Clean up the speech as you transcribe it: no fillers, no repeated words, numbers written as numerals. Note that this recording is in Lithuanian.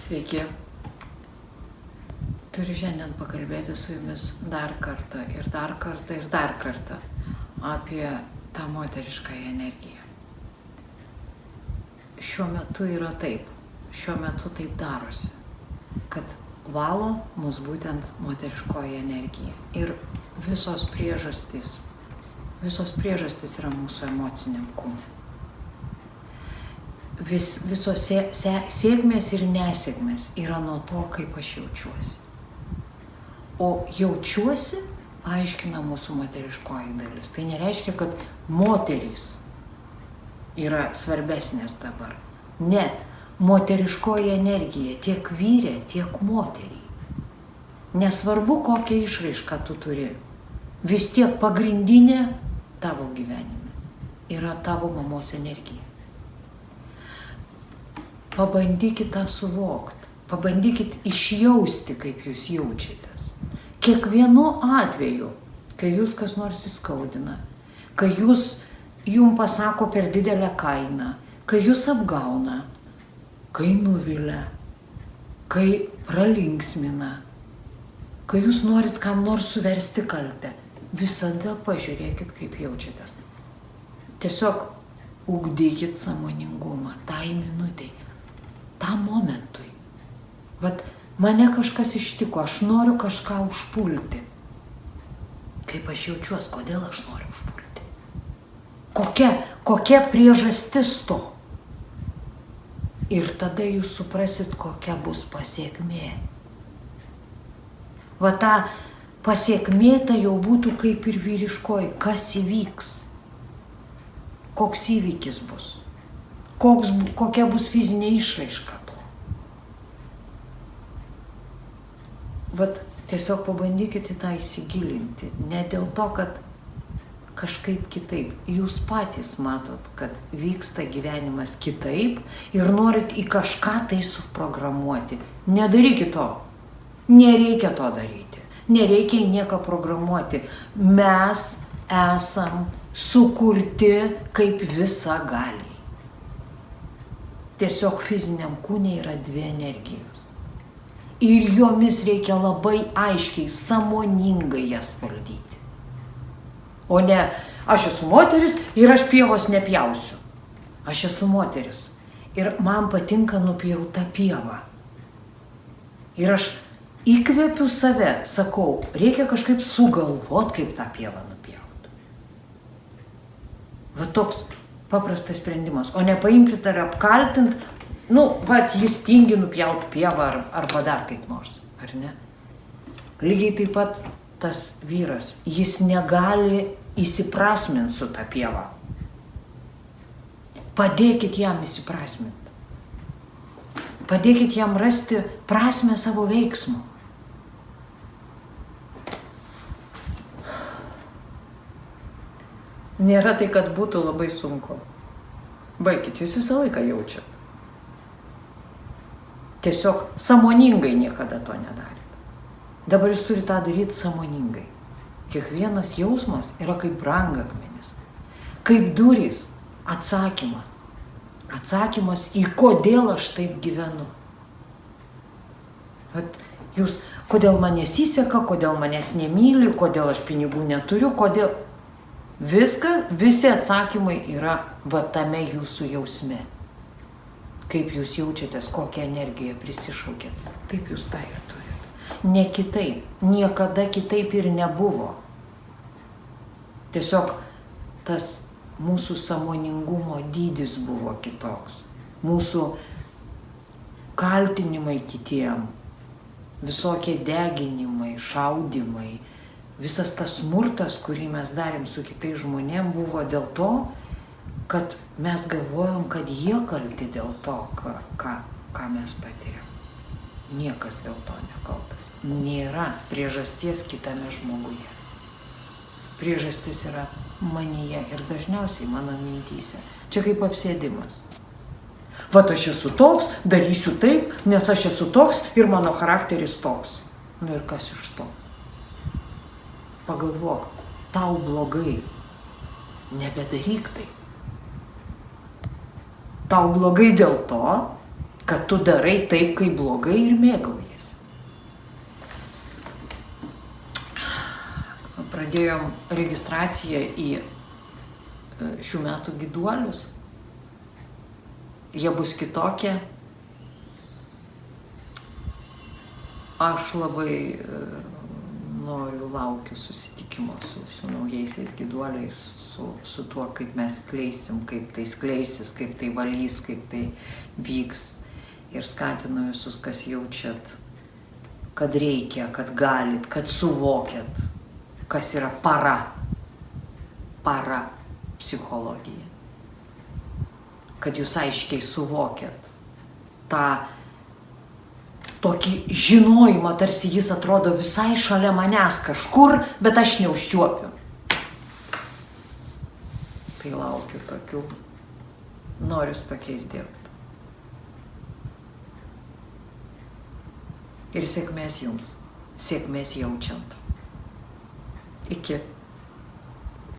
Sveiki. Turiu šiandien pakalbėti su jumis dar kartą ir dar kartą ir dar kartą apie tą moteriškąją energiją. Šiuo metu yra taip, šiuo metu taip darosi, kad valo mus būtent moteriškoji energija. Ir visos priežastys yra mūsų emociniam kūne. Visos sėkmės ir nesėkmės yra nuo to, kaip aš jaučiuosi. O jaučiuosi aiškina mūsų moteriškoji dalis. Tai nereiškia, kad moterys yra svarbesnės dabar. Ne, moteriškoji energija tiek vyrė, tiek moteriai. Nesvarbu, kokią išraišką tu turi. Vis tiek pagrindinė tavo gyvenime yra tavo mamos energija. Pabandykit tą suvokti, pabandykit išjausti, kaip jūs jaučiatės. Kiekvienu atveju, kai jūs kas nors įskaudina, kai jums pasako per didelę kainą, kai jūs apgauna, kai nuvilia, kai pralinksmina, kai jūs norit kam nors suversti kaltę, visada pažiūrėkit, kaip jaučiatės. Tiesiog ugdykit sąmoningumą tai minutei. Tam momentui. Vat mane kažkas ištiko, aš noriu kažką užpulti. Kaip aš jaučiuosi, kodėl aš noriu užpulti? Kokia priežastis to? Ir tada jūs suprasit, kokia bus pasiekmė. Va ta pasiekmė tai jau būtų kaip ir vyriškoji. Kas įvyks? Koks įvykis bus? Kokia bus fizinė išraiška to. Vat tiesiog pabandykite tą įsigilinti. Ne dėl to, kad kažkaip kitaip. Jūs patys matot, kad vyksta gyvenimas kitaip ir norit į kažką tai suprogramuoti. Nedarykit to. Nereikia to daryti. Nereikia į nieką programuoti. Mes esam sukurti kaip visagaliai. Tiesiog fiziniam kūne yra dvi energijos. Ir jomis reikia labai aiškiai, sąmoningai jas valdyti. O ne, aš esu moteris ir aš pievos nepjausiu. Aš esu moteris ir man patinka nupjauta pieva. Ir aš įkvepiu save, sakau, reikia kažkaip sugalvot, kaip tą pievą nupjauti. Va toks paprastas sprendimas, o ne paimti ir apkaltint, jis tingi nupjauti pievą arba dar kaip nors, ar ne? Lygiai taip pat tas vyras, jis negali įsiprasminti su ta pieva. Padėkit jam įsiprasminti. Padėkit jam rasti prasmę savo veiksmų. Nėra tai, kad būtų labai sunku. Baikit, jūs visą laiką jaučiat. Tiesiog sąmoningai niekada to nedarėt. Dabar jūs turite tą daryti sąmoningai. Kiekvienas jausmas yra kaip brangakmenis. Kaip durys, atsakymas. Atsakymas į kodėl aš taip gyvenu. Jūs, kodėl man nesiseka, kodėl manęs nemyli, kodėl aš pinigų neturiu, kodėl... Visi atsakymai yra va tame jūsų jausme. Kaip jūs jaučiatės, kokią energiją prisišaukėt, taip jūs tą ir turit. Ne kitaip, niekada kitaip ir nebuvo. Tiesiog tas mūsų sąmoningumo dydis buvo kitoks. Mūsų kaltinimai kitiem, visokie deginimai, šaudimai, visas tas smurtas, kurį mes darėm su kitais žmonėm, buvo dėl to, kad mes galvojom, kad jie kalti dėl to, ką mes patiriam. Niekas dėl to nekaltas. Nėra priežasties kitame žmoguje. Priežastis yra manyje ir dažniausiai mano mintyse. Čia kaip apsėdimas. Vat aš esu toks, darysiu taip, nes aš esu toks ir mano charakteris toks. Ir kas iš to? Pagalvok, tau blogai, nebedaryk tai. Tau blogai dėl to, kad tu darai taip, kaip blogai ir mėgaujasi. Pradėjom registraciją į šių metų gyduolius. Jie bus kitokie. Aš labai laukiu susitikimo su naujaisiais gyduoliais, su tuo, kaip mes kleisim, kaip tai skleisis, kaip tai valys, kaip tai vyks. Ir skatinu visus, kas jaučiat, kad reikia, kad galit, kad suvokiat, kas yra parapsichologija. Kad jūs aiškiai suvokiat tą tokį žinojimą, tarsi jis atrodo visai šalia manęs kažkur, bet aš neužčiuopiu. Tai laukiu tokių, noriu su tokiais dirbti. Ir sėkmės jums, sėkmės jaučiant. Iki.